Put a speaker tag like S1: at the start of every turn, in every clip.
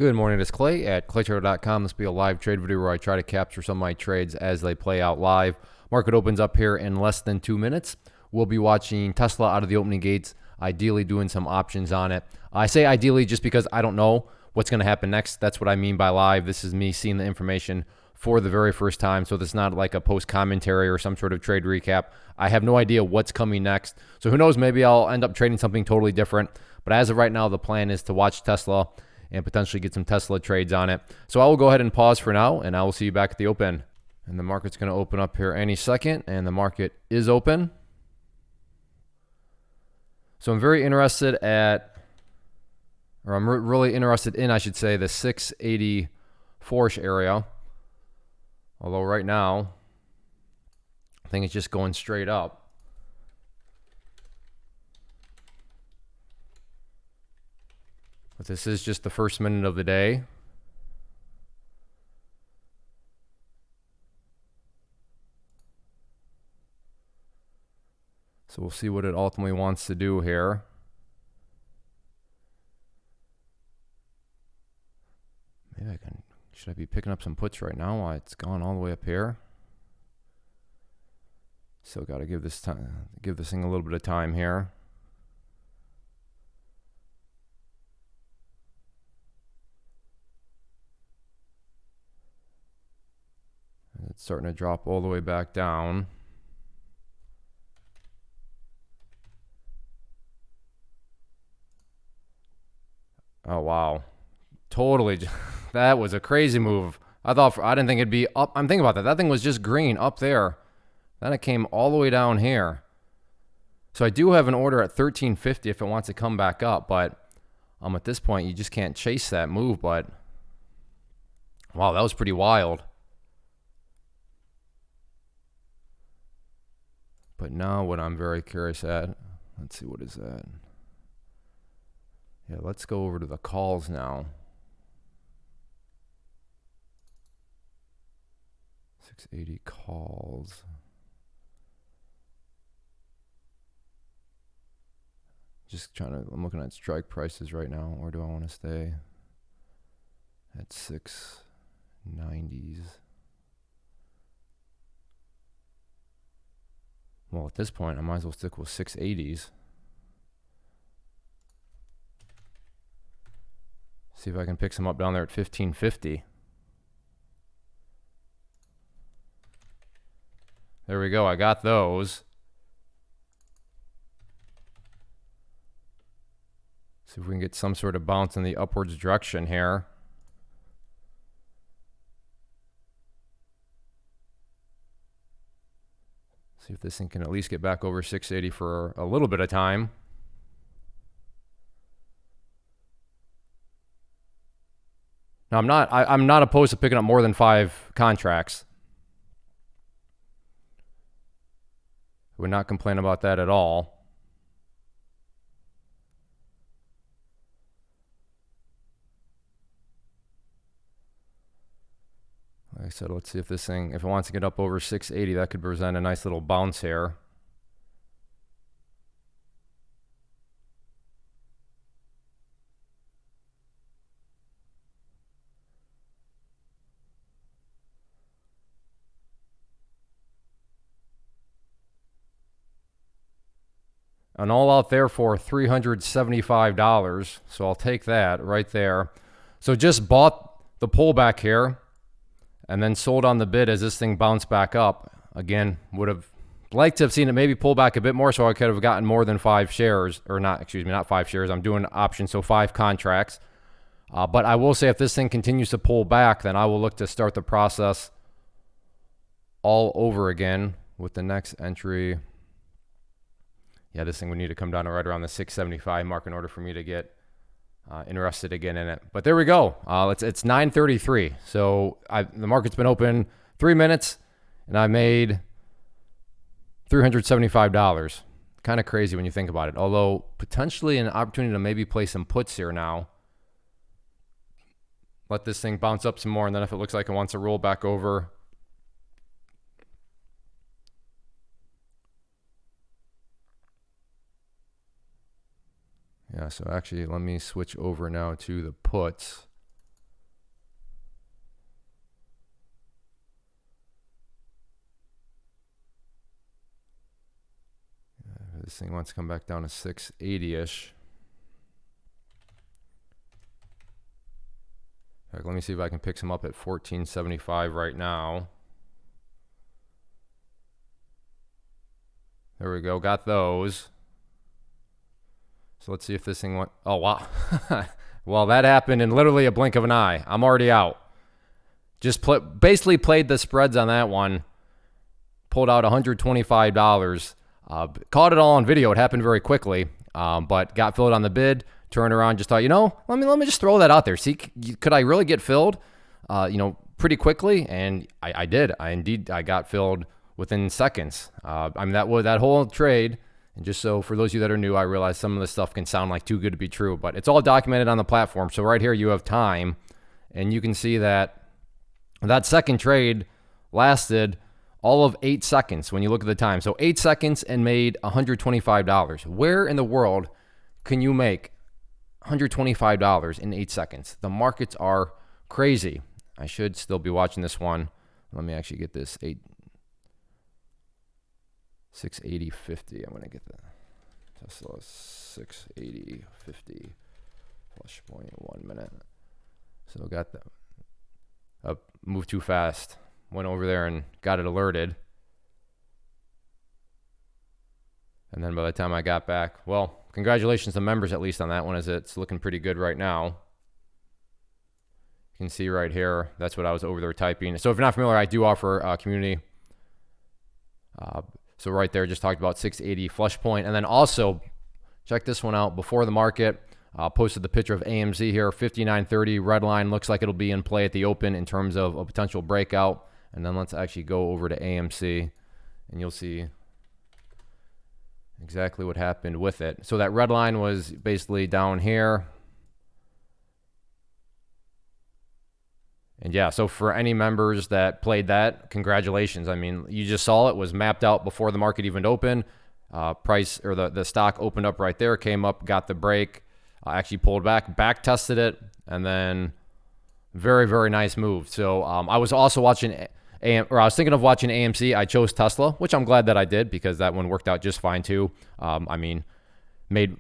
S1: Good morning, it's Clay at claytrader.com. This will be a live trade video where I try to capture some of my trades as they play out live. Market opens up here in less than 2 minutes. We'll be watching Tesla out of the opening gates, ideally doing some options on it. I say ideally just because I don't know what's going to happen next. That's what I mean by live. This is me seeing the information for the very first time, so this is not like a post commentary or some sort of trade recap. I have no idea what's coming next, so who knows, maybe I'll end up trading something totally different. But as of right now, the plan is to watch Tesla and potentially get some Tesla trades on it. So I will go ahead and pause for now, and I will see you back at the open. And the market's going to open up here any second, and the market is open. So I'm very interested at, or I'm really interested in, I should say, the 684-ish area. Although right now, I think it's just going straight up. But this is just the first minute of the day. So we'll see what it ultimately wants to do here. Maybe should I be picking up some puts right now while it's gone all the way up here? Still got to give this thing a little bit of time here. It's starting to drop all the way back down. Oh, wow. Totally. That was a crazy move. I didn't think it'd be up. I'm thinking about that. That thing was just green up there. Then it came all the way down here. So I do have an order at 1350 if it wants to come back up, but at this point, you just can't chase that move. But wow, that was pretty wild. But now what I'm very curious at, let's see, what is that? Yeah, let's go over to the calls now. 680 calls. Just I'm looking at strike prices right now. Where do I want to stay? At 690s. Well, at this point, I might as well stick with 680s. See if I can pick some up down there at 1550. There we go. I got those. See if we can get some sort of bounce in the upwards direction here. See if this thing can at least get back over 680 for a little bit of time. Now I'm not opposed to picking up more than 5 contracts. I would not complain about that at all. Like I said, let's see if this thing, if it wants to get up over 680, that could present a nice little bounce here. And all out there for $375. So I'll take that right there. So just bought the pullback here and then sold on the bid as this thing bounced back up. Again, would have liked to have seen it maybe pull back a bit more so I could have gotten more than 5 shares, or not, excuse me, not 5 shares. I'm doing options, so 5 contracts. But I will say if this thing continues to pull back, then I will look to start the process all over again with the next entry. Yeah, this thing would need to come down to right around the 675 mark in order for me to get interested again in it. But there we go. It's 9:33. So the market's been open 3 minutes, and I made $375. Kind of crazy when you think about it. Although potentially an opportunity to maybe play some puts here now. Let this thing bounce up some more, and then if it looks like it wants to roll back over, yeah, so actually let me switch over now to the puts. this thing wants to come back down to 680-ish. Let me see if I can pick some up at 1475 right now. There we go, got those. So let's see if this thing went, oh wow. Well, that happened in literally a blink of an eye. I'm already out. Just basically played the spreads on that one. Pulled out $125. Caught it all on video. It happened very quickly, but got filled on the bid. Turned around, just thought, you know, let me just throw that out there. See, could I really get filled, you know, pretty quickly? And I did. I got filled within seconds. I mean, that whole trade. And just so for those of you that are new, I realize some of this stuff can sound like too good to be true, but it's all documented on the platform. So right here, you have time, and you can see that that second trade lasted all of 8 seconds when you look at the time. So 8 seconds and made $125. Where in the world can you make $125 in 8 seconds? The markets are crazy. I should still be watching this one. Let me actually get this 680.50. I'm going to get the Tesla 680.50 flush point 1 minute. So got the moved too fast. Went over there and got it alerted. And then by the time I got back, well, congratulations to members at least on that one, as it's looking pretty good right now. You can see right here, that's what I was over there typing. So if you're not familiar, I do offer a community. So right there, just talked about 680 flush point. And then also, check this one out. Before the market, posted the picture of AMC here, 59.30. Red line looks like it'll be in play at the open in terms of a potential breakout. And then let's actually go over to AMC, and you'll see exactly what happened with it. So that red line was basically down here. And yeah, so for any members that played that, congratulations. I mean, you just saw it was mapped out before the market even opened. Price, or the stock opened up right there, came up, got the break, actually pulled back tested it, and then very, very nice move. So I was also watching, I was thinking of watching AMC. I chose Tesla, which I'm glad that I did, because that one worked out just fine too. I mean, made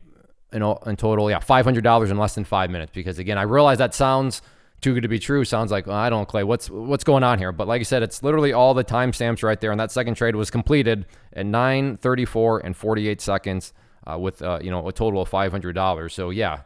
S1: in total, yeah, $500 in less than 5 minutes. Because again, I realize that sounds too good to be true. Sounds like, well, I don't know, Clay, what's going on here? But like I said, it's literally all the timestamps right there. And that second trade was completed at 9:34 and 48 seconds with you know, a total of $500. So yeah,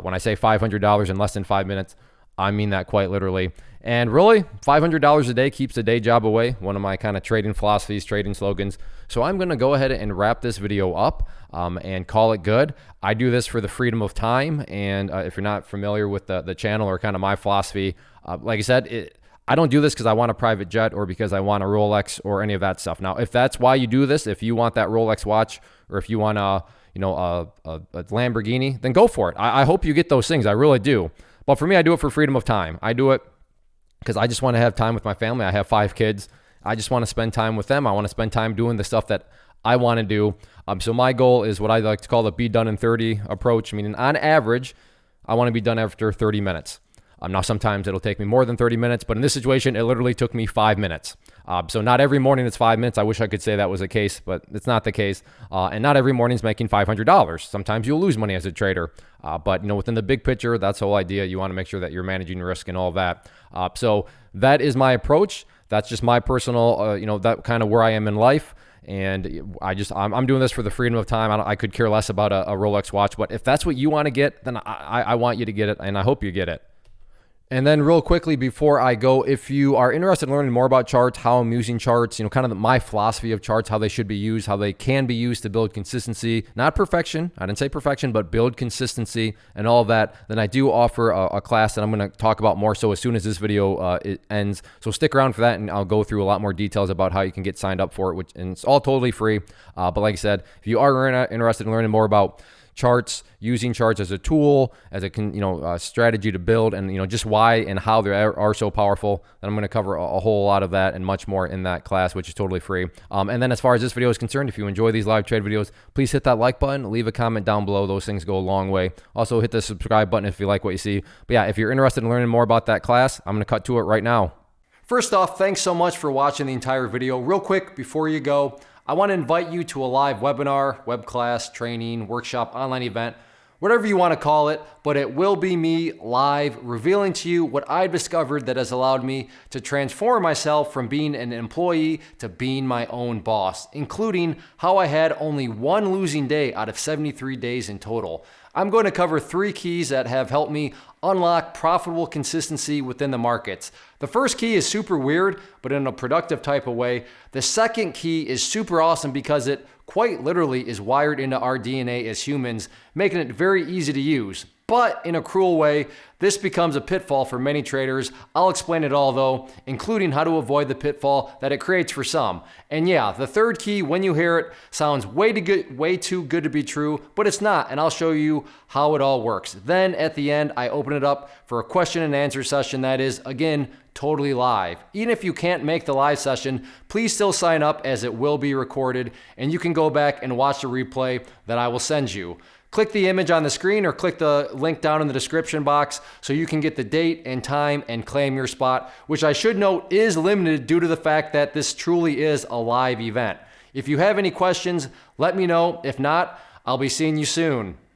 S1: when I say $500 in less than 5 minutes, I mean that quite literally. And really, $500 a day keeps a day job away. One of my kind of trading philosophies, trading slogans. So I'm going to go ahead and wrap this video up and call it good. I do this for the freedom of time. And if you're not familiar with the channel or kind of my philosophy, like I said, I don't do this because I want a private jet or because I want a Rolex or any of that stuff. Now, if that's why you do this, if you want that Rolex watch, or if you want a Lamborghini, then go for it. I hope you get those things. I really do. But for me, I do it for freedom of time. I do it because I just want to have time with my family. I have 5 kids. I just want to spend time with them. I want to spend time doing the stuff that I want to do. So my goal is what I like to call the be done in 30 approach. Meaning on average, I want to be done after 30 minutes. Now, sometimes it'll take me more than 30 minutes, but in this situation, it literally took me 5 minutes. So not every morning it's 5 minutes. I wish I could say that was the case, but it's not the case. And not every morning is making $500. Sometimes you'll lose money as a trader. But within the big picture, that's the whole idea. You want to make sure that you're managing risk and all that. So that is my approach. That's just my personal, that kind of where I am in life. And I'm doing this for the freedom of time. I could care less about a Rolex watch, but if that's what you want to get, then I want you to get it, and I hope you get it. And then real quickly before I go, if you are interested in learning more about charts, how I'm using charts, kind of my philosophy of charts, how they should be used, how they can be used to build consistency, not perfection. I didn't say perfection, but build consistency and all of that. Then I do offer a class that I'm going to talk about more so as soon as this video it ends. So stick around for that, and I'll go through a lot more details about how you can get signed up for it, and it's all totally free. But like I said, if you are interested in learning more about charts, using charts as a tool, as a strategy to build, and just why and how they are so powerful, then I'm going to cover a whole lot of that and much more in that class, which is totally free. And then as far as this video is concerned, if you enjoy these live trade videos, please hit that like button, leave a comment down below. Those things go a long way. Also hit the subscribe button if you like what you see. But yeah, if you're interested in learning more about that class, I'm going to cut to it right now. First off, thanks so much for watching the entire video. Real quick before you go, I want to invite you to a live webinar, web class, training, workshop, online event, whatever you want to call it, but it will be me live revealing to you what I've discovered that has allowed me to transform myself from being an employee to being my own boss, including how I had only one losing day out of 73 days in total. I'm going to cover 3 keys that have helped me unlock profitable consistency within the markets. The first key is super weird, but in a productive type of way. The second key is super awesome because it quite literally is wired into our DNA as humans, making it very easy to use. But in a cruel way, this becomes a pitfall for many traders. I'll explain it all though, including how to avoid the pitfall that it creates for some. And yeah, the third key, when you hear it, sounds way too good to be true, but it's not, and I'll show you how it all works. Then at the end, I open it up for a question and answer session that is, again, totally live. Even if you can't make the live session, please still sign up as it will be recorded, and you can go back and watch the replay that I will send you. Click the image on the screen or click the link down in the description box so you can get the date and time and claim your spot, which I should note is limited due to the fact that this truly is a live event. If you have any questions, let me know. If not, I'll be seeing you soon.